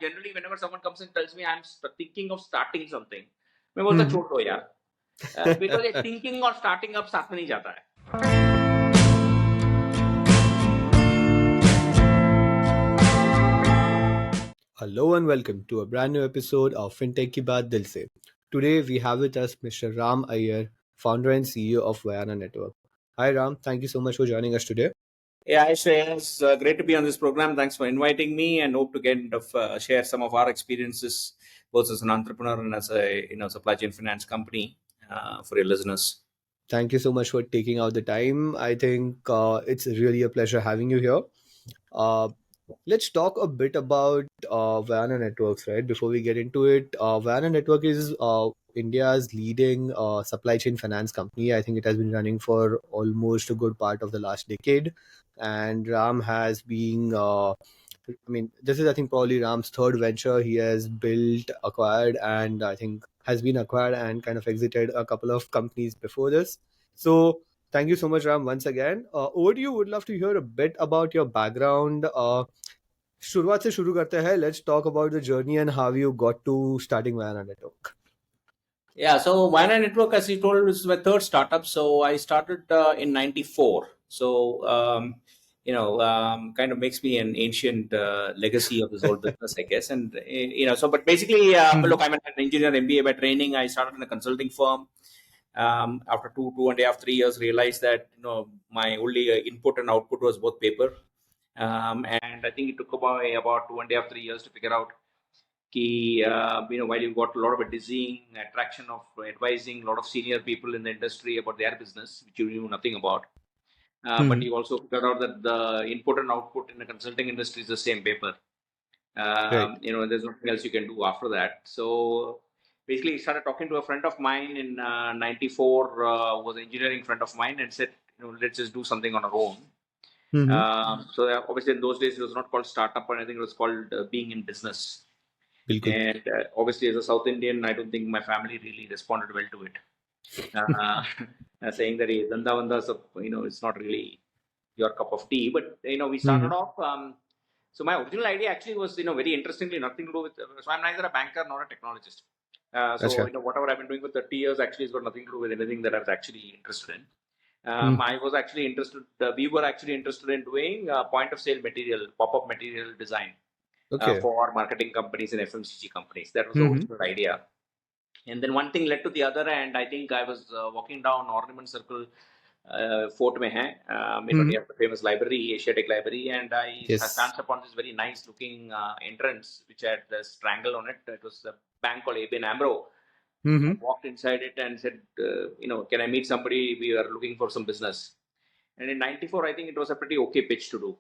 generally whenever someone comes and tells me I'm thinking of starting something, मैं बोलता छोड़ दो यार, because thinking और starting up साथ में नहीं जाता है. Hello and welcome to a brand new episode of Fintech Ki Baat Dil Se. Today we have with us Mr. Ram Iyer, founder and CEO of Vayana Network. Hi Ram, thank you so much for joining us today. Yeah, hi Shreyas. Great to be on this program. Thanks for inviting me, and hope to get share some of our experiences, both as an entrepreneur and as a supply chain finance company, for your listeners. Thank you so much for taking out the time. I think it's really a pleasure having you here. Let's talk a bit about Vayana Networks, right? Before we get into it, Vayana Network is India's leading supply chain finance company. I think it has been running for almost a good part of the last decade. And Ram has been, this is, I think, probably Ram's third venture. He has built, acquired, and I think has been acquired and kind of exited a couple of companies before this. So, thank you so much, Ram, once again. Over to you. Would love to hear a bit about your background. शुरुआत से शुरू करते हैं. Let's talk about the journey and how you got to starting Vayana Network. Yeah, so Vayana Network, as you told, is my third startup. So I started in '94. So kind of makes me an ancient legacy of this old business, I guess. And so but basically, look, I'm an engineer, MBA by training. I started in a consulting firm. After 2.5, 3 years, realized that my only input and output was both paper. And I think it took about 2.5, 3 years to figure out while you've got a lot of a dizzying attraction of advising a lot of senior people in the industry about their business, which you knew nothing about. But you also figured out that the input and output in the consulting industry is the same paper. Right. There's nothing else you can do after that. So basically, I started talking to a friend of mine in '94, was an engineering friend of mine, and said, let's just do something on our own. So obviously in those days it was not called startup or anything, it was called being in business. बिल्कुल. And obviously as a South Indian, I don't think my family really responded well to it. Saying that Danda Vanda, it's not really your cup of tea. But we started off. So my original idea actually was, very interestingly, nothing to do with. So I'm neither a banker nor a technologist. So whatever I've been doing for 30 years actually has got nothing to do with anything that I was actually interested in. I was actually interested. We were actually interested in doing point of sale material, pop-up material design. For marketing companies and FMCG companies. That was the original idea. And then one thing led to the other, and I think I was walking down Ornament Circle, Fort mein hai, near the famous library, Asiatic Library, and I chanced upon this very nice looking entrance, which had this triangle on it. It was a bank called ABN AMRO. I walked inside it and said, can I meet somebody? We are looking for some business. And in '94, I think it was a pretty okay pitch to do.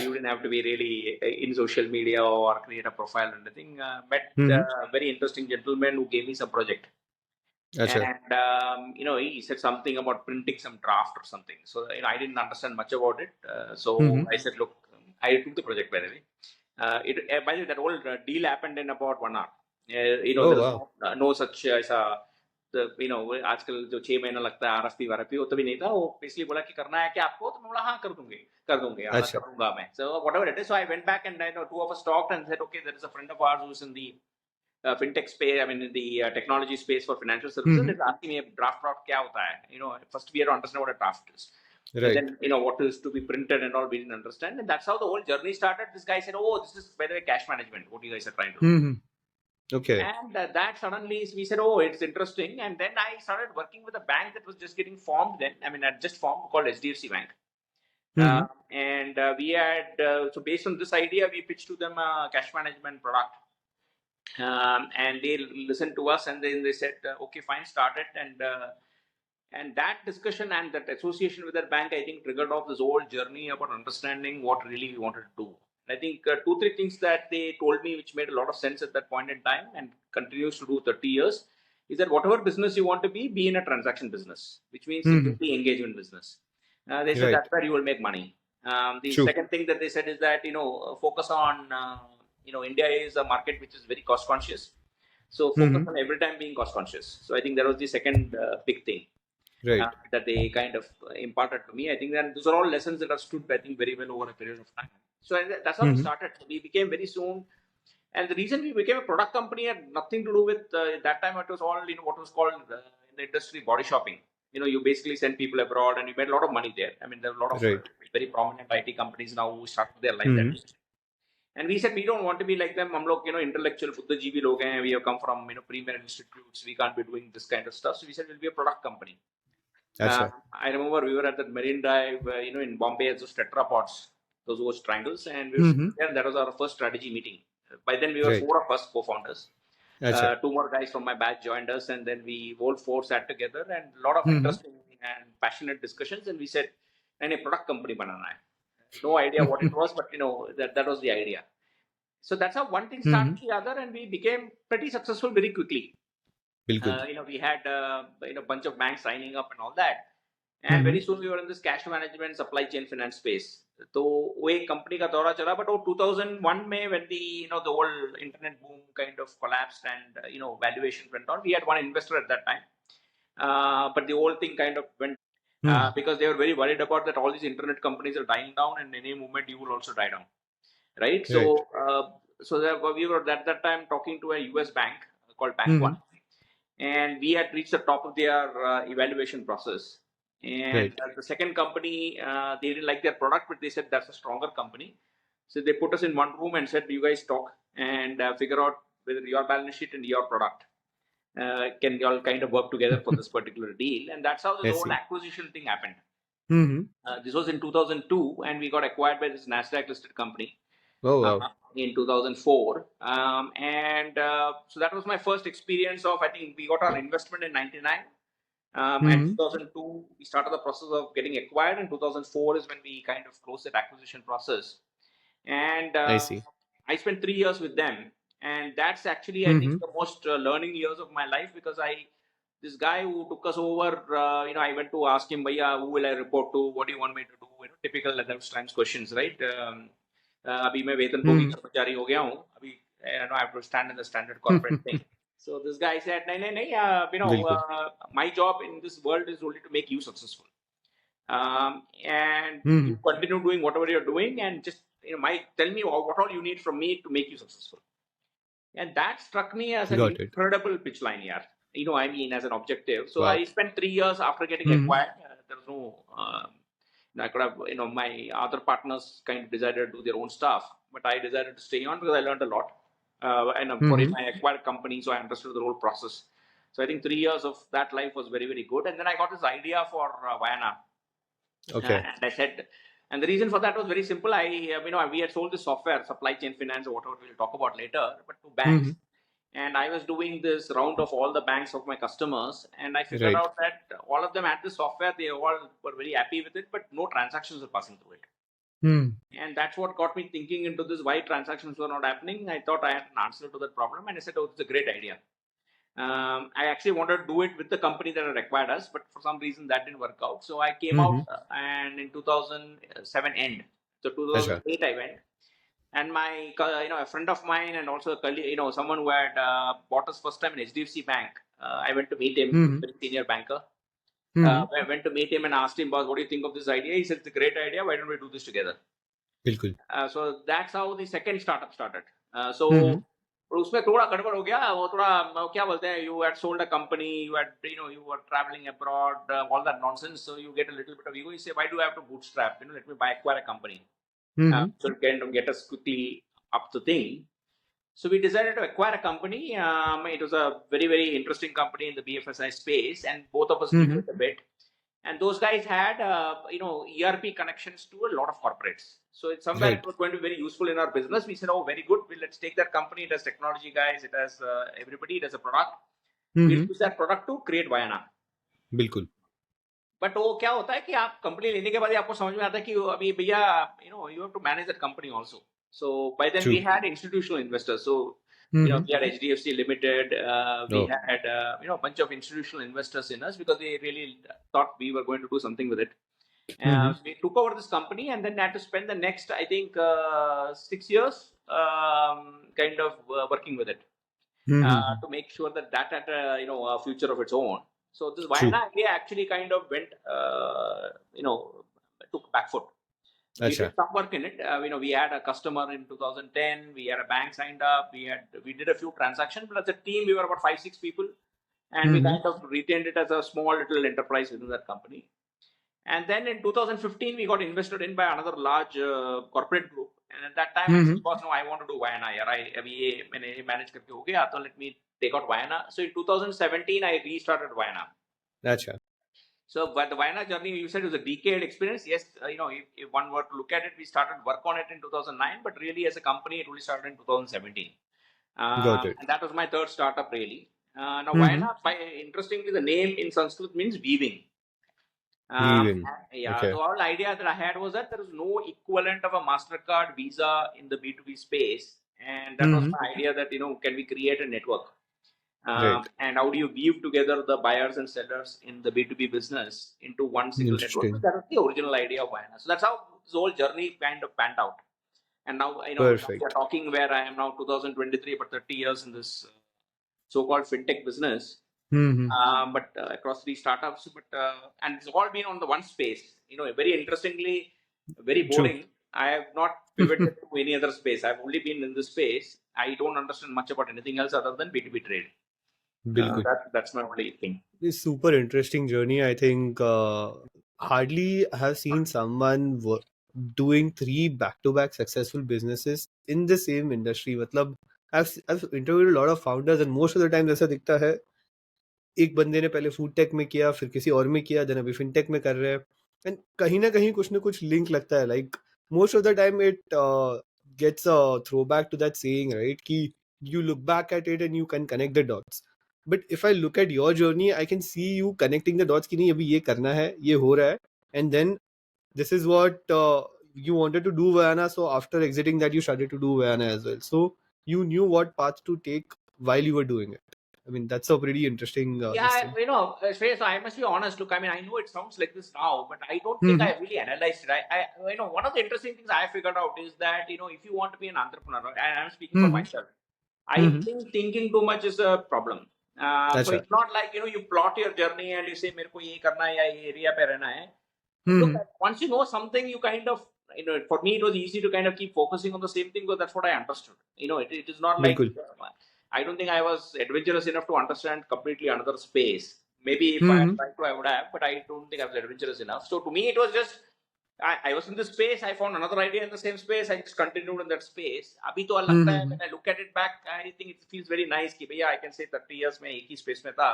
You didn't have to be really in social media or create a profile or anything. Met a very interesting gentleman who gave me some project. And, he said something about printing some draft or something. So, I didn't understand much about it. So I said, look, I took the project, by the way. By the way, that whole deal happened in about 1 hour. There's no such आजकल जो 6 महीना लगता है RFP वो तभी नहीं था. वो इसलिए बोला कि करना है कि आपको, तो मैं बोला हाँ कर दूंगा करूंगा मैं. So whatever it is, so I went back and two of us talked and said, okay, there is a friend of ours who's in the fintech space, in the technology space for financial services. Is asking me draft क्या होता है. First we had to understand what a draft is. Right. And then what is to be printed and all we didn't understand, and that's how the whole journey started. This guy said, oh, this is by the way cash management, what you guys are trying to do. Okay. And that suddenly we said, oh, it's interesting. And then I started working with a bank that was just getting formed then. Had just formed, called SDFC Bank. And we had, so based on this idea, we pitched to them a cash management product. And they listened to us and then they said, okay, fine, start it. And that discussion and that association with that bank, I think, triggered off this whole journey about understanding what really we wanted to do. I think 2-3 things that they told me, which made a lot of sense at that point in time and continues to do 30 years, is that whatever business you want to be in a transaction business, which means the engagement business. They said that's where you will make money. The second thing that they said is that, focus on, India is a market which is very cost conscious. So focus on every time being cost conscious. So I think that was the second big thing. That they kind of imparted to me. I think that those are all lessons that have stood, I think, very well over a period of time. So that's how we started. We became very soon And the reason we became a product company had nothing to do with at that time. It was all what was called in the industry body shopping. You basically send people abroad, and you made a lot of money there. I mean, there are a lot of Right. very prominent IT companies now who started their life that Mm-hmm. way. And we said we don't want to be like them. हम लोग intellectual बुद्धिजीवी लोग हैं. We have come from premier institutes. We can't be doing this kind of stuff. So we said we'll be a product company. Achha. I remember we were at the Marine Drive, in Bombay, as those tetrapods, those triangles, and we were Mm-hmm. there. And that was our first strategy meeting. By then, we were Right. 4 of us co-founders. Achha. 2 more guys from my batch joined us, and then we all 4 sat together, and a lot of Mm-hmm. interesting and passionate discussions. And we said, "And a product company banana hai." No idea what it was, but that was the idea. So that's how one thing started the other, and we became pretty successful very quickly. बिल्कुल. We had a bunch of banks signing up and all that, and very soon we were in this cash management, supply chain finance space. तो वो एक company का दौरा चला, but वो 2001 में when the the whole internet boom kind of collapsed and valuation went down, we had one investor at that time, but the whole thing kind of went because they were very worried about that all these internet companies are dying down, and any moment you will also die down, right? So we were at that time talking to a US bank called Bank One, and we had reached the top of their evaluation process. And the second company, they didn't like their product, but they said that's a stronger company. So they put us in one room and said, "You guys talk and figure out whether your balance sheet and your product can you all kind of work together for this particular deal." And that's how the whole acquisition thing happened. This was in 2002, and we got acquired by this Nasdaq listed company. Oh, wow. In 2004, so that was my first experience of. I think we got our investment in 99. And 2002, we started the process of getting acquired. In 2004 is when we kind of closed that acquisition process. And I see. I spent 3 years with them, and that's actually I think the most learning years of my life, because this guy who took us over, I went to ask him, "Bhaiya, who will I report to? What do you want me to do?" Typical at those times questions, right? अभी मैं वेतनभोगी कर्मचारी हो गया हूँ. अभी I have to stand in the standard corporate thing. So this guy said, "No, my job in this world is only to make you successful, and you continue doing whatever you're doing, and just tell me what all you need from me to make you successful." And that struck me as an incredible pitch line here. I mean, as an objective. So I spent 3 years after getting acquired. There was no. I could have, my other partners kind of decided to do their own stuff, but I decided to stay on because I learned a lot. And for my acquired company, so I understood the whole process. So I think 3 years of that life was very, very good. And then I got this idea for Vayana. Okay. And I said, and the reason for that was very simple. We had sold the software, supply chain finance, or whatever we'll talk about later, but to banks. And I was doing this round of all the banks of my customers, and I figured out that all of them had the software. They all were very happy with it, but no transactions were passing through it. And that's what got me thinking into this, why transactions were not happening. I thought I had an answer to that problem, and I said, "Oh, it's a great idea." I actually wanted to do it with the company that had acquired us, but for some reason that didn't work out. So I came out, and in 2007 end, so 2008 I went, and my a friend of mine and also a colleague, someone who had bought us first time in HDFC Bank. I went to meet him, very senior banker. I went to meet him and asked him, "Boss, what do you think of this idea?" He said, "It's a great idea. Why don't we do this together?" So that's how the second startup started. उसमें थोड़ा गड़बड़ हो गया. वो थोड़ा क्या बोलते हैं, you had sold a company, you were traveling abroad, all that nonsense. So you get a little bit of ego. You say, "Why do I have to bootstrap? Let me acquire a company." So kind of get us quickly up the thing. So we decided to acquire a company. It was a very, very interesting company in the BFSI space, and both of us did it a bit. And those guys had, ERP connections to a lot of corporates. So it's somewhere it was going to be very useful in our business. We said, "Oh, very good. Let's take that company. It has technology guys. It has everybody. It has a product. We'll use that product to create Vayana." बिल्कुल. But वो क्या होता है कि आप company लेने के बाद आपको समझ में आता है कि अभी भैया you have to manage that company also. So by then we had institutional investors. So we had HDFC Limited. We had a bunch of institutional investors in us because they really thought we were going to do something with it. We took over this company and then had to spend the next, I think, 6 years kind of working with it to make sure that had a future of its own. So this Vayana idea actually kind of went, took back foot. We did Acha. some work in it. We had a customer in 2010. We had a bank signed up. We did a few transactions, but as a team, we were about 5-6 people, and we kind of retained it as a small little enterprise within that company. And then in 2015, we got invested in by another large corporate group. And at that time, I said, boss, no, I want to do Vayana. I manage करके हो गया, so let me take out Vayana. So in 2017, I restarted Vayana. Acha. So, but the Vayana journey, you said, was a decade experience. Yes, if one were to look at it, we started work on it in 2009, but really as a company, it only started in 2017. Got it. And that was my third startup, really. Now, Vayana, interestingly, the name in Sanskrit means weaving. Weaving. Yeah, Okay. the whole idea that I had was that there is no equivalent of a MasterCard, Visa in the B2B space. And that was my idea that, can we create a network? Right. And how do you weave together the buyers and sellers in the B2B business into one single network? So Interesting. that was the original idea of Vayana. So that's how this whole journey kind of panned out. And now, we are Perfect. talking where I am now, 2023, but 30 years in this so-called Fintech business. But across 3 startups, and it's all been on the one space. Very interestingly, very boring. True. I have not pivoted to any other space. I've only been in this space. I don't understand much about anything else other than B2B trade. Bilkul. That's my only thing. It's super interesting journey. I think hardly have seen someone doing 3 back-to-back successful businesses in the same industry. मतलब I've interviewed a lot of founders and most of the time ऐसा दिखता है एक बंदे ने पहले food take में किया फिर किसी और में किया देन अभी फिनटेक में कर रहे हैं एंड कहीं ना कहीं कुछ ना कुछ लिंक लगता है like most of the time it gets a throw back to that saying right कि you look back at it and you can connect the dots but if I look at your journey I can see you connecting the dots कि नहीं अभी ये करना है ये हो रहा है and then this is what you wanted to do Vayana so after exiting that you started to do Vayana as well so you knew what path to take while you were doing it. I mean, that's a pretty interesting Yeah, thing. Shreyas, I must be honest. Look, I mean, I know it sounds like this now, but I don't think I really analyzed it. One of the interesting things I figured out is that, if you want to be an entrepreneur, and I'm speaking for myself, I think thinking too much is a problem. So Achha. it's not like, you plot your journey and you say, मेरे को ये करना है या ये area पे रहना है. Look, once you know something, you kind of, for me, it was easy to kind of keep focusing on the same thing because that's what I understood. It is not like, Bilkul. I don't think I was adventurous enough to understand completely another space. Maybe if I had tried to, I would have, but I don't think I was adventurous enough. So to me, it was just, I was in this space, I found another idea in the same space, I just continued in that space. Abhi to लगता है, when I look at it back, I think it feels very nice कि भैया I can say 30 years में एक ही space में था.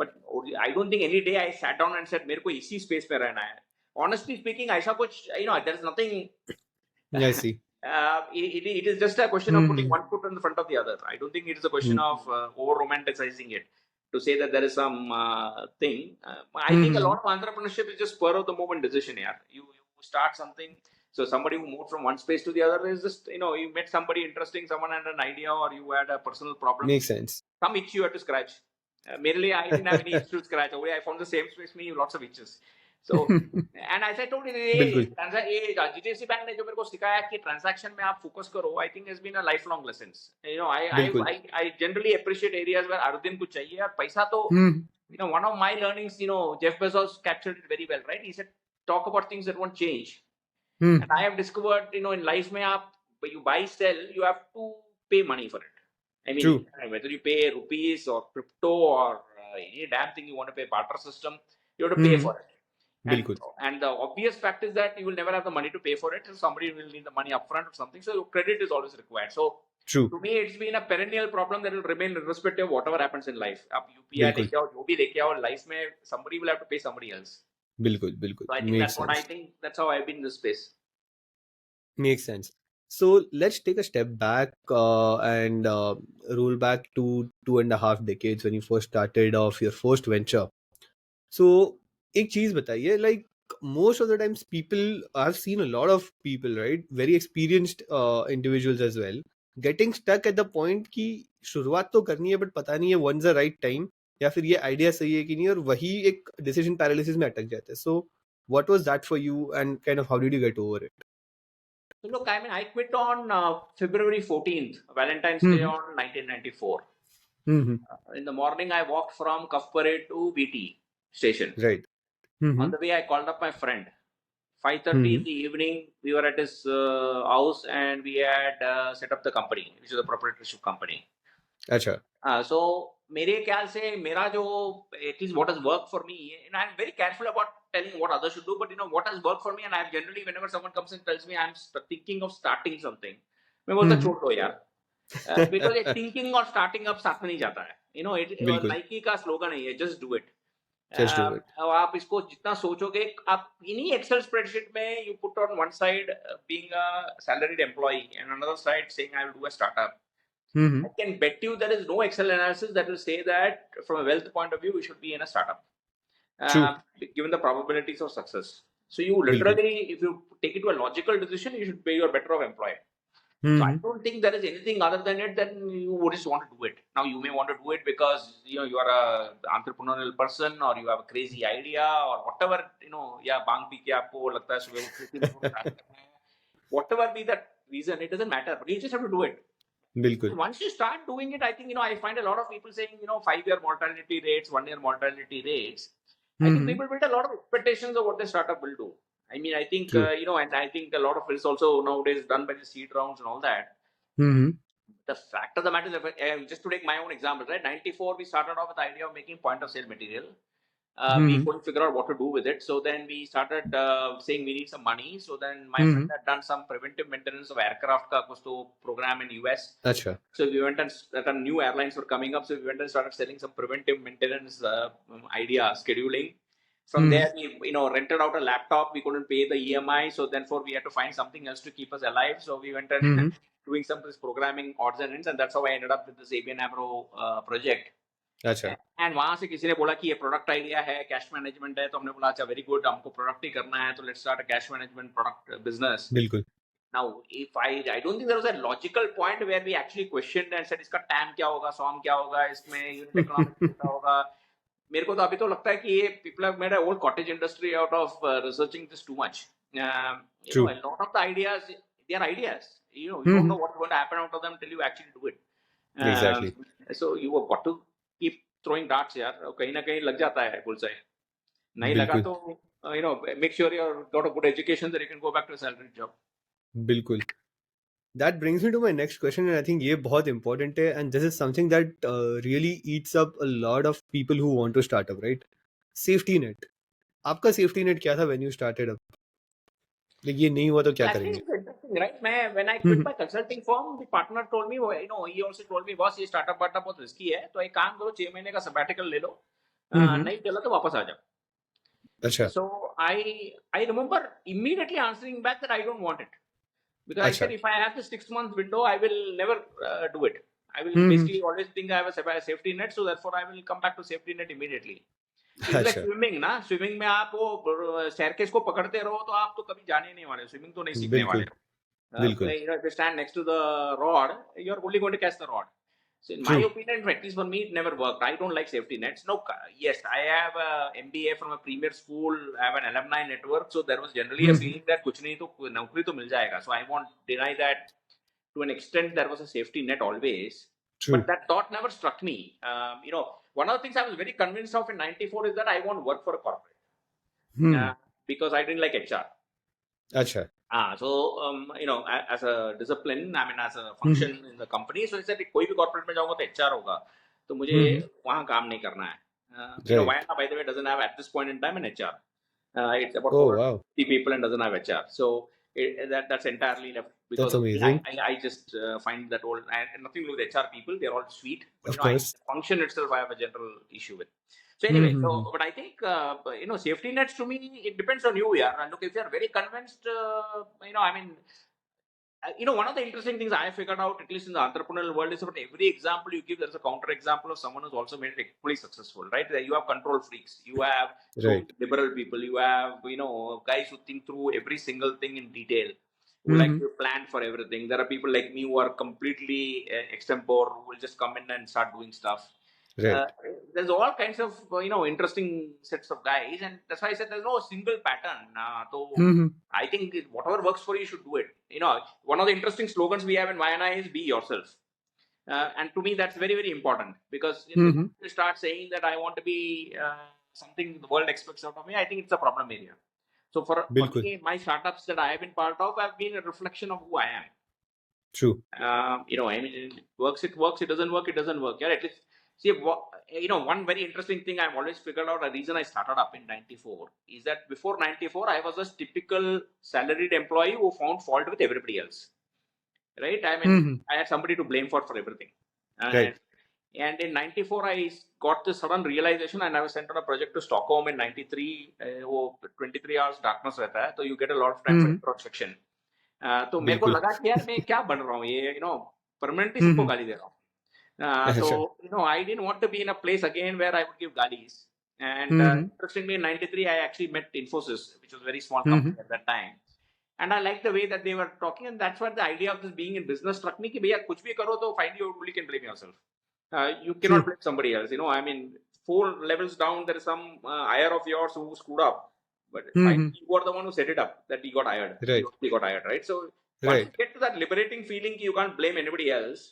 But I don't think any day I sat down and said मेरे को इसी space में रहना है. Honestly speaking, ऐसा कुछ, there is nothing. I see. It is just a question of putting one foot in the front of the other. I don't think it is a question of over romanticizing it to say that there is some thing. I think a lot of entrepreneurship is just spur of the moment decision. Yeah, you start something. So somebody who moved from one space to the other is just, you met somebody interesting, someone had an idea, or you had a personal problem. Makes sense. Some itch you had to scratch. Mainly, I didn't have any itch to scratch. I found the same space, me lots of itches. So, and as I told you, GTC Bank ने जो मेरे को सिखाया कि transaction में आप focus करो, I think has been a lifelong lessons. I generally appreciate areas where Arudin कुछ चाहिए और पैसा तो, one of my learnings, Jeff Bezos captured it very well, right? He said, talk about things that won't change. And I have discovered, in life में आप, when you buy, sell, you have to pay money for it. I mean, True. Whether you pay rupees or crypto or any damn thing you want to pay, barter system, you have to pay for it. And the obvious fact is that you will never have the money to pay for it. So somebody will need the money upfront or something. So credit is always required. So True. To me, it's been a perennial problem that will remain irrespective of whatever happens in life. आप UPI लेके आओ, जो भी लेके आओ, life में somebody will have to pay somebody else. बिल्कुल. So I think that's what I think. That's how I've been in this space. Makes sense. So let's take a step back and roll back to 2.5 decades when you first started off your first venture. So एक चीज बताइए like most of the times people I've seen a lot of people right very experienced individuals as well getting stuck at the point कि शुरुआत तो करनी है but पता नहीं है when's the right time या फिर ये आइडिया सही है कि नहीं और वही एक decision paralysis में अटक जाते हैं. So what was that for you and kind of how did you get over it? So look, I mean, I quit on February 14th, Valentine's Day on 1994. In the morning, I walked from Kaf Parade to BT station. Right. On the way, I called up my friend. 5:30 in the evening, we were at his house and we had set up the company, which is a proprietorship company. अच्छा. So मेरे ख्याल से मेरा जो at least what has worked for me, and I'm very careful about telling what others should do, but what has worked for me, and I've generally, whenever someone comes and tells me I'm thinking of starting something, मैं बोलता छोड़ दो यार. Because thinking or starting up साथ में नहीं जाता है. बिल्कुल. नाइकी का स्लोगन है ये, just do it. Just do it. अब आप इसको जितना सोचोगे, आप इन्हीं एक्सेल स्प्रेडशीट में you put on one side being a salaried employee and another side saying I will do a startup. I can bet you there is no Excel analysis that will say that from a wealth point of view we should be in a startup, given the probabilities of success. So you literally, if you take it to a logical decision, you should be your better off employee. So I don't think there is anything other than it, then you would just want to do it. Now you may want to do it because you are a entrepreneurial person or you have a crazy idea or whatever, या बांग P के आपको लगता है सुबह उठ के start करना है. Whatever be that reason, it doesn't matter, but you just have to do it. बिल्कुल. Once you start doing it, I think, I find a lot of people saying, 5-year mortality rates, 1-year mortality rates. I think people build a lot of expectations of what the startup will do. I mean, I think, and I think a lot of it is also nowadays done by the seed rounds and all that. The fact of the matter is, just to take my own example, right? 94, we started off with the idea of making point of sale material. We couldn't figure out what to do with it. So then we started saying we need some money. So then my friend had done some preventive maintenance of aircraft ka kuch to program in US. अच्छा. So we went and new airlines were coming up. So we went and started selling some preventive maintenance idea, scheduling. From there, we rented out a laptop. We couldn't pay the EMI. So therefore, we had to find something else to keep us alive. So we went and doing some this programming odds and ends. And that's how I ended up with this ABN AMRO project. अच्छा. And वहां से किसी ने बोला कि ये product idea है, cash management है, तो हमने बोला अच्छा वेरी गुड, हमको प्रोडक्ट ही करना है, तो let's start a cash management product business. बिल्कुल. Now if I don't think there was a logical point where we actually questioned and said इसका टैम क्या होगा, सॉम क्या होगा, इसमें यूनिट इकोनॉमिक्स कितना होगा. मेरे को तो अभी तो लगता है कि ये people have made a whole cottage industry out of researching this too much. A lot of the ideas, they are ideas. You don't know what's going to happen out of them till you actually do it. Exactly. So you have got to keep throwing darts यार, कहीं ना कहीं लग जाता है bullseye. नहीं लगा तो make sure you got a good education that you can go back to a salaried job. बिल्कुल. That brings me to my next question, and I think ये बहुत important है, and this is something that really eats up a lot of people who want to start up, right? Safety net. आपका safety net क्या था when you started up? Like ये नहीं हुआ तो क्या करेंगे? Right? When I quit my consulting firm, the partner told me, he also told me, boss, ये startup बहुत risky है, तो एक काम करो, 6 महीने का sabbatical ले लो, नहीं चला तो वापस आ जाओ. अच्छा. So I remember immediately answering back that I don't want it, because I said if I have this 6-month window, I will never do it. I will basically always think I have a safety net, so therefore I will come back to safety net immediately. It's like swimming ना, swimming में आप वो staircase को पकड़ते रहो तो आप तो कभी जाने नहीं वाले, स्विमिंग तो नहीं सीखने वाले हो. बिल्कुल. If you stand next to the rod, you're only going to catch the rod. So in my opinion, at least for me, it never worked. I don't like safety nets. No, yes, I have a MBA from a premier school. I have an alumni network. So there was generally a feeling that कुछ नहीं तो नौकरी तो मिल जाएगा. So I won't deny that to an extent there was a safety net always. True. But that thought never struck me. One of the things I was very convinced of in 94 is that I won't work for a corporate. Because I didn't like HR. Acha. So, as a discipline, I mean, as a function in the company, so I said, कोई भी corporate में जाऊँगा तो HR होगा, तो मुझे वहाँ काम नहीं करना है. Vayana, by the way, doesn't have at this point in time an HR. It's about 50 people and doesn't have HR. So that's entirely left. Because that's amazing. I just find that all, and nothing to do with HR people, they're all sweet. But, of course. Function itself, I have a general issue with. So anyway, but I think, safety nets to me, it depends on you, yeah. And look, if you're very convinced, one of the interesting things I figured out, at least in the entrepreneurial world, is about every example you give, there's a counter example of someone who's also made it equally successful, right? You have control freaks, you have liberal people, you have, guys who think through every single thing in detail, who like to plan for everything. There are people like me who are completely extempore, who will just come in and start doing stuff. Right. There's all kinds of interesting sets of guys, and that's why I said there's no single pattern. So I think whatever works for you, should do it. One of the interesting slogans we have in Vayana is "Be yourself," and to me that's very, very important, because you start saying that I want to be something the world expects out of me, I think it's a problem area. So for बिल्कुल. me, my startups that I have been part of have been a reflection of who I am. True. I mean, it works, it doesn't work, it doesn't work. Yeah, at least see, one very interesting thing I've always figured out, a reason I started up in 94 is that before 94, I was a typical salaried employee who found fault with everybody else. Right? I mean, Mm-hmm. I had somebody to blame for everything. Right. And in 94, I got this sudden realization, and I was sent on a project to Stockholm in 93. 23 hours darkness रहता है, so you get a lot of time for Mm-hmm. introspection. तो मेरे को बिल्कुल. लगा कि यार मैं क्या बन रहा हूँ ये, परमानेंटली सबको Mm-hmm. गाली दे रहा हूँ. अच्छा. So I didn't want to be in a place again where I would give galis. And Mm-hmm. interestingly, in 93, I actually met Infosys, which was a very small Mm-hmm. company at that time. And I liked the way that they were talking, and that's what the idea of this being in business struck me. कि भैया कुछ भी करो तो finally you only can blame yourself. You cannot True. blame somebody else. I mean, 4 levels down, there is some hire of yours who screwed up, but Mm-hmm. finally you are the one who set it up that he got hired. Right. He got hired, right? So once you Right. get to that liberating feeling, you can't blame anybody else.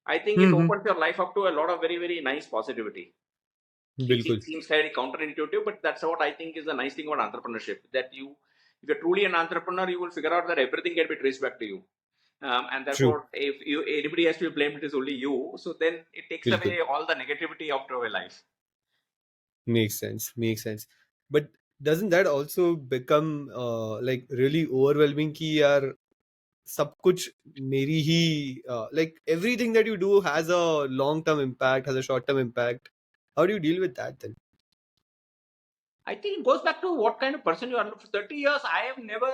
I think it Mm-hmm. opens your life up to a lot of very, very nice positivity. बिल्कुल. It seems very counterintuitive, but that's what I think is the nice thing about entrepreneurship. That if you're truly an entrepreneur, you will figure out that everything can be traced back to you. And True. therefore, if anybody has to be blamed, it is only you. So then it takes बिल्कुल. away all the negativity out of your life. Makes sense. Makes sense. But doesn't that also become like really overwhelming कि यार सब कुछ मेरी ही like everything that you do has a long term impact, has a short term impact. How do you deal with that then? I think it goes back to what kind of person you are. For 30 years, I have never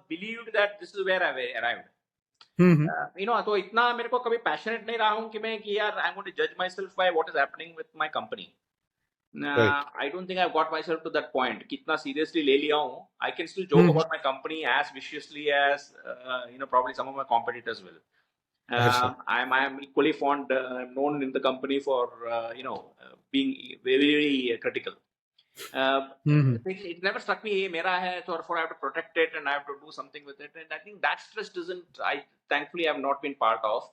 believed that this is where I arrived. Mm-hmm. तो इतना मेरे को कभी passionate नहीं रहा हूँ कि यार आई एम गोइंग टू जज my self by what is happening with my company. Right. I don't think I've got myself to that point. कितना seriously ले लिया हूँ. I can still joke Mm-hmm. about my company as viciously as probably some of my competitors will. अच्छा. I'm equally fond. I'm known in the company for being very, very critical. Mm-hmm. It never struck me, hey, मेरा है, so therefore I have to protect it and I have to do something with it. And I think that stress doesn't. I thankfully have not been part of.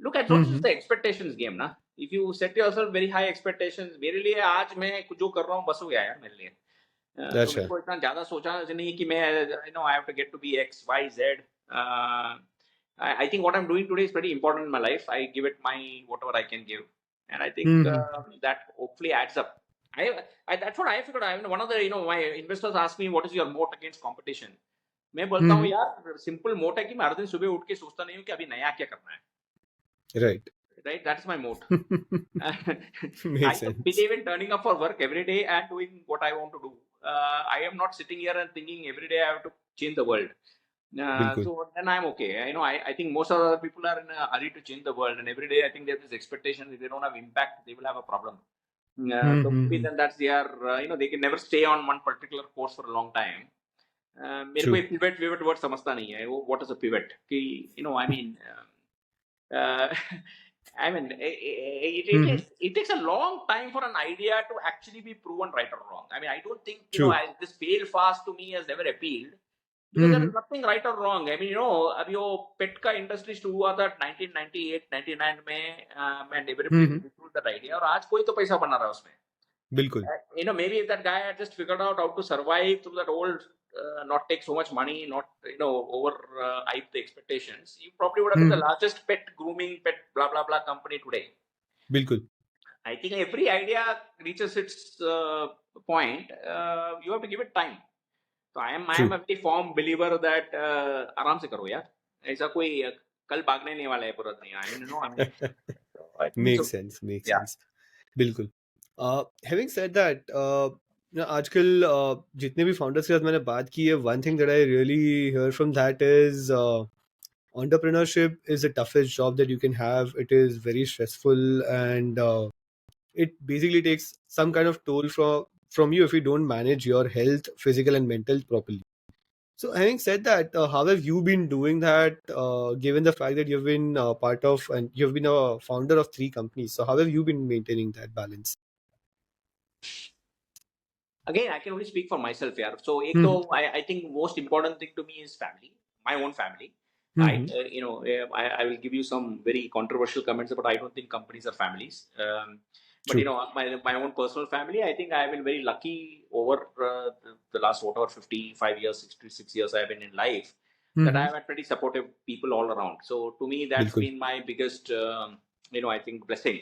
Look, I thought this is Mm-hmm. the expectations game, ना. If you set yourself very high expectations, मेरे लिए आज मैं जो कर रहा हूँ बस हो गया यार मेरे लिए. तो मेरे अच्छा. को इतना ज़्यादा सोचा नहीं कि मैं I have to get to be X, Y, Z. I think what I'm doing today is pretty important in my life. I give it my whatever I can give, and I think Mm-hmm. that hopefully adds up. That's what I figured. I mean, one of the my investors asked me, what is your moat against competition? मैं बोलता हूँ Mm-hmm. यार simple मोट है कि मैं हर दिन सुबह उठ के सोचता नहीं हूँ कि अभी नया क्या करना है. Right. Right, that's my moat. I Makes don't sense. believe in turning up for work every day and doing what I want to do. I am not sitting here and thinking every day I have to change the world. बिल्कुल. So then I'm okay. I think most of the people are in a hurry to change the world, and every day I think there's this expectation if they don't have impact, they will have a problem. So maybe Mm-hmm. then that's their, they can never stay on one particular course for a long time. मेरे को True. एक pivot word समझता नहीं है. What is a pivot? I mean, I mean, Mm-hmm. it takes a long time for an idea to actually be proven right or wrong. I mean, I don't think, True. this fail fast to me has never appealed because there is Mm-hmm. nothing right or wrong. I mean, अभी वो पेट का industry शुरू हुआ था 1998, 99 में, and everybody Mm-hmm. ridiculed that idea. और आज कोई तो पैसा बना रहा है उसमें. बिल्कुल. Maybe if that guy had just figured out how to survive through that old, not take so much money, not over hype the expectations, you probably would have been the Mm-hmm. largest pet grooming, pet blah blah blah company today. बिल्कुल. I think every idea reaches its point. You have to give it time. So I am True. a very firm believer that आराम से करो यार. ऐसा कोई कल भागने नहीं वाला है पूरा दुनिया. I mean, so I think Makes so. sense. Makes Yeah. sense. बिल्कुल. Having said that, आजकल जितने भी founders के साथ मैंने बात की है, one thing that I really hear from that is entrepreneurship is the toughest job that you can have. It is very stressful and it basically takes some kind of toll from you if you don't manage your health, physical and mental properly. So having said that, how have you been doing that, given the fact that you've been part of and you've been a founder of 3 companies? So how have you been maintaining that balance? Again, I can only speak for myself here. So, Mm-hmm. I think most important thing to me is family, my own family. Mm-hmm. Right? I will give you some very controversial comments, but I don't think companies are families. But True. my own personal family, I think I've been very lucky over the last whatever 55 years, 66 years I've been in life, that Mm-hmm. I've had pretty supportive people all around. So to me, that's बिल्कुल. been my biggest, I think blessing.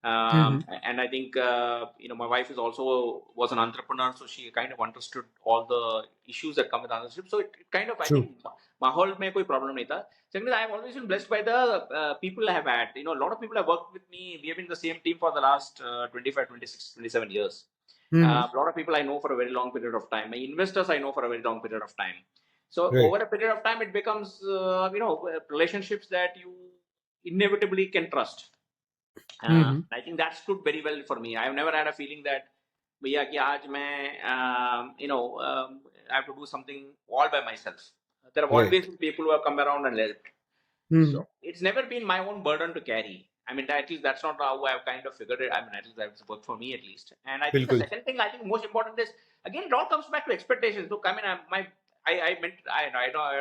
Mm-hmm. And I think my wife is also was an entrepreneur, so she kind of understood all the issues that come with entrepreneurship. So it kind of, I True. think, माहौल में कोई problem नहीं था. Secondly, I have always been blessed by the people I have had. A lot of people have worked with me. We have been in the same team for the last 25, 26, 27 years. Mm-hmm. A lot of people I know for a very long period of time. My investors I know for a very long period of time. So Right. over a period of time, it becomes, relationships that you inevitably can trust. Mm-hmm. I think that stood very well for me. I have never had a feeling that, भैया कि आज मैं, I have to do something all by myself. There have always Right. been people who have come around and helped. Mm-hmm. So it's never been my own burden to carry. I mean, at least that's not how I've kind of figured it. I mean, at least that's worked for me at least. And I think the बिल्कुल. second thing I think most important is, again, it all comes back to expectations. Look, I mean, I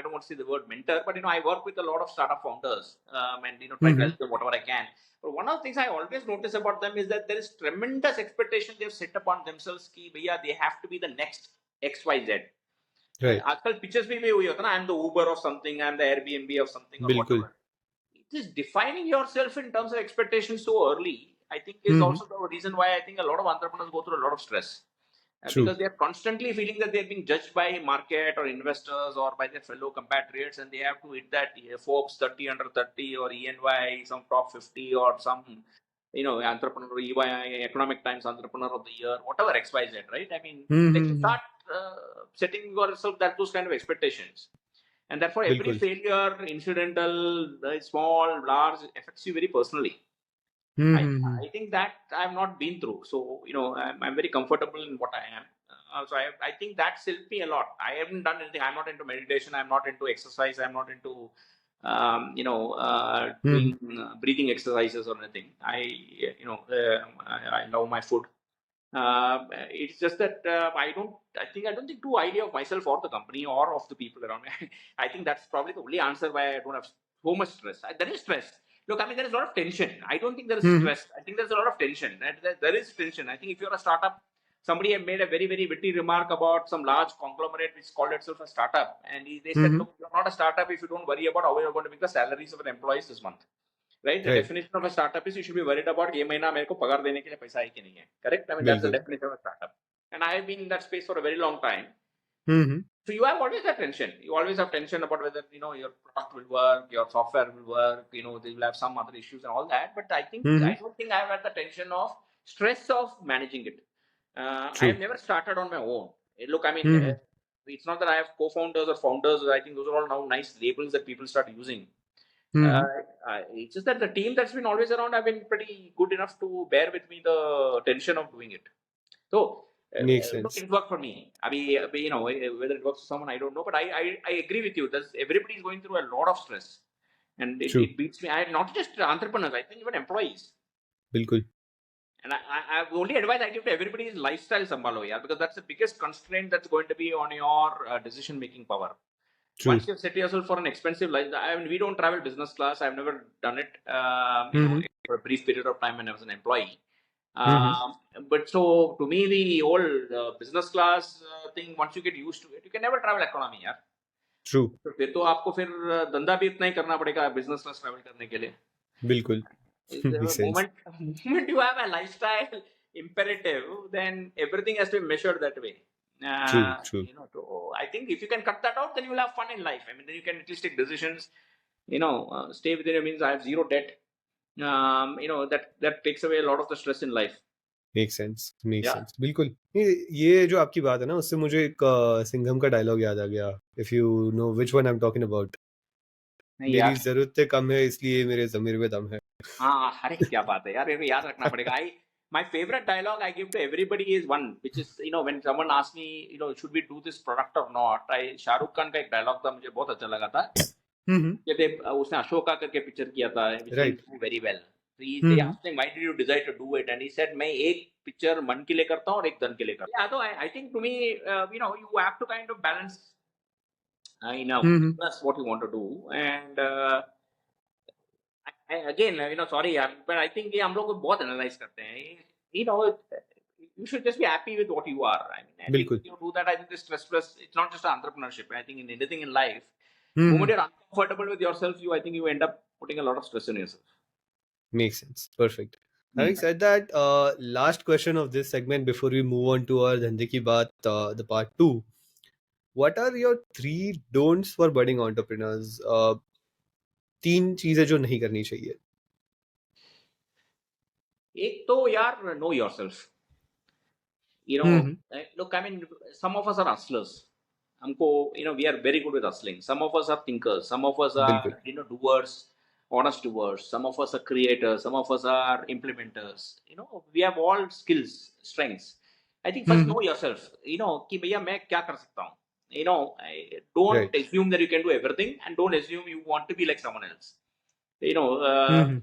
don't want to say the word mentor, but I work with a lot of startup founders, and try to Mm-hmm. help them whatever I can. But one of the things I always notice about them is that there is tremendous expectation they've set upon themselves कि भैया they have to be the next XYZ. Right. आजकल pictures भी वही होता है ना, I'm the Uber of something, I'm the Airbnb of something or बिल्कुल. whatever. It is defining yourself in terms of expectations so early, I think, is Mm-hmm. also the reason why I think a lot of entrepreneurs go through a lot of stress. True. Because they are constantly feeling that they're being judged by market or investors or by their fellow compatriots, and they have to hit that Forbes 30 under 30 or ENY, some top 50 or some, entrepreneur, EY, Economic Times Entrepreneur of the Year, whatever XYZ, right? I mean, like you Mm-hmm. start setting yourself those kind of expectations. And therefore, every बिल्कुल. failure, incidental, small, large, affects you very personally. I, Mm-hmm. I think that I've not been through. So, I'm very comfortable in what I am. So I think that's helped me a lot. I haven't done anything. I'm not into meditation. I'm not into exercise. I'm not into, Mm-hmm. doing breathing exercises or anything. I love my food. It's just that I don't think too highly of myself or the company or of the people around me. I think that's probably the only answer why I don't have so much stress. There is stress. Look, I mean, there is a lot of tension. I don't think there is Mm-hmm. stress. I think there's a lot of tension. There is tension. I think if you're a startup, somebody had made a very, very witty remark about some large conglomerate which called itself a startup. And they said, Mm-hmm. look, you're not a startup if you don't worry about how you're going to make the salaries of your employees this month. Right? The Right. definition of a startup is you should be worried about ये महीना मेरे को पगार देने के लिए पैसा है कि नहीं है. Correct? I mean, that's the बिल्कुल. definition of a startup. And I have been in that space for a very long time. Mm-hmm. So you have always that tension. You always have tension about whether your product will work, your software will work. They will have some other issues and all that. But I Mm-hmm. don't think I've had the tension of stress of managing it. I have True. never started on my own. Look, I mean, Mm-hmm. it's not that I have co-founders or founders. I think those are all now nice labels that people start using. Mm-hmm. It's just that the team that's been always around have been pretty good enough to bear with me the tension of doing it. So, Makes look, sense. it worked for me. I mean, whether it works for someone, I don't know. But I agree with you. Everybody is going through a lot of stress, and True. it beats me. Not just entrepreneurs. I think even employees. बिल्कुल. And I only advice I give to everybody is lifestyle sambhalo, yeah, because that's the biggest constraint that's going to be on your decision making power. True. Once you've set yourself for an expensive life, I mean, we don't travel business class. I've never done it, Mm-hmm. for a brief period of time when I was an employee. Mm-hmm. But so to me, the whole business class thing, once you get used to it, you can never travel economy, यार. True. तो फिर तो आपको फिर धंधा भी इतना ही करना पड़ेगा business class travel करने के लिए. बिल्कुल. The Makes sense. moment you have a lifestyle imperative, then everything has to be measured that way. True. True. So I think if you can cut that out, then you'll have fun in life. I mean, then you can at least take decisions. Stay within your means. I have zero debt. That takes away a lot of the stress in life. Makes sense. Makes Yeah. sense. बिल्कुल. ये जो आपकी बात है ना, उससे मुझे एक सिंघम का डायलॉग याद आ गया. If you know which one I'm talking about. नहीं मेरी यार. जरूरतें कम है इसलिए मेरे ज़मीर में दम है. हाँ, अरे क्या बात है यार, ये याद रखना पड़ेगा. My favorite dialogue I give to everybody is one, which is, when someone asks me, should we do this product or not? Shahrukh Khan का एक dialogue था, मुझे बहुत अच्छा लगा था. उसने अशोका करके पिक्चर किया था, which Right. he did very well. So they asked him, why did you decide to do it? And he said, मैं एक पिक्चर मन के लिए करता हूँ और एक धन के लिए करता हूँ. Yeah, so I think to me, you have to kind of balance in a business what you want to do. And again, sorry, but I think ये हम लोग बहुत एनालाइज करते हैं. you know, you should just be happy with what you are. I mean, I think बिल्कुल. you do that. I think this stress plus, it's not just entrepreneurship. I think in anything in life, moment Hmm. you're uncomfortable with yourself, I think you end up putting a lot of stress on yourself. Makes sense. Perfect. Hmm. Having said that, last question of this segment before we move on to our Dhande Ki Baat, the part two. What are your three don'ts for budding entrepreneurs? तीन चीजें जो नहीं करनी चाहिए. एक तो यार, know yourself. Hmm. Look, I mean, some of us are hustlers. We are very good with hustling. Some of us are thinkers. Some of us बिल्कुल. are, doers, honest doers. Some of us are creators. Some of us are implementers. We have all skills, strengths. I think first hmm. know yourself. कि भैया मैं क्या कर सकता हूँ. Don't Right. assume that you can do everything, and don't assume you want to be like someone else. Hmm.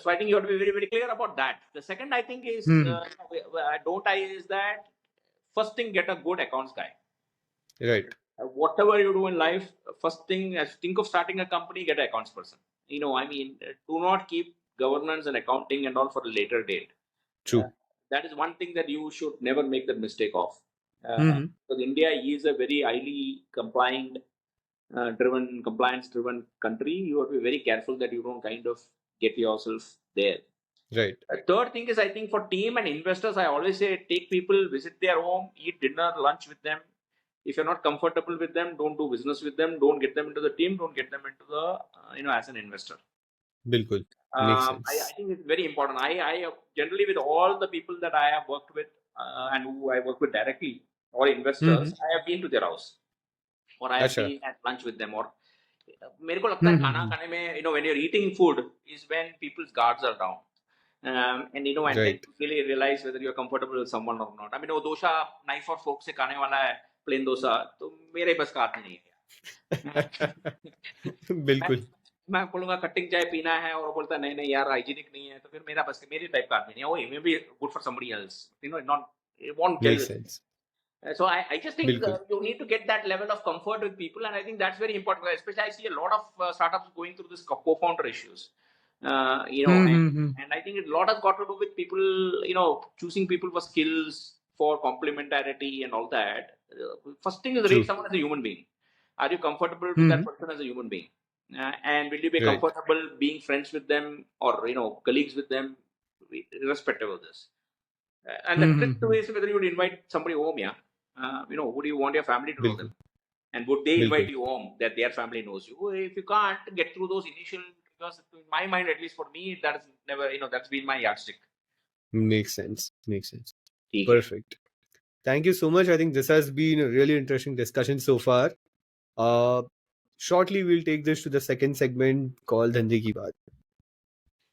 So I think you have to be very, very clear about that. The second, I think, is hmm. don't I is that first thing, get a good accounts guy. Right. Whatever you do in life, first thing, as think of starting a company, get an accounts person. Do not keep governance and accounting and all for a later date. Uh, True. that is one thing that you should never make the mistake of. Hmm. Because India is a very highly compliance driven country. You have to be very careful that you don't kind of get yourself there. Right. Third thing is, I think for team and investors, I always say take people, visit their home, eat dinner, lunch with them. If you're not comfortable with them, don't do business with them. Don't get them into the team. Don't get them into the as an investor. बिल्कुल. Makes I sense. think it's very important. I generally, with all the people that I have worked with and who I work with directly, or investors, hmm. I have been to their house, or I have अच्छा. been at lunch with them, or मेरे को लगता है खाना हम्म. खाने में when you're eating food is when people's guards are down. And then Right. you really realize whether you're comfortable with someone or not. I mean, वो dosa knife और fork से खाने वाला है, plain डोसा, तो मेरे बस का आदमी नहीं है. मैं बिल्कुल. मैं बोलूंगा कटिंग चाय पीना है और वो बोलता है नहीं नहीं यार हाइजीनिक नहीं है, तो फिर मेरी टाइप का आदमी नहीं है. वो may be good for somebody else, not, it won't gel Makes with me. sense. So I just think बिल्कुल. you need to get that level of comfort with people, and I think that's very important. Especially, I see a lot of startups going through this co-founder issues. And I think a lot has got to do with people, choosing people for skills, for complementarity, and all that. First thing is rate True. someone as a human being. Are you comfortable with that hmm. person as a human being? And will you be Right. comfortable being friends with them, or colleagues with them, irrespective of this? And the trick to hmm. is whether you would invite somebody home, yeah. Would you want your family to know them? बिल्कुल. And would they invite बिल्कुल. you home that their family knows you? If you can't get through those initial, because in my mind, at least for me, that is never, that's been my yardstick. Makes sense. Makes sense. ठीक है. Perfect. Thank you so much. I think this has been a really interesting discussion so far. Uh, Shortly, we'll take this to the second segment called Dhande Ki Baat.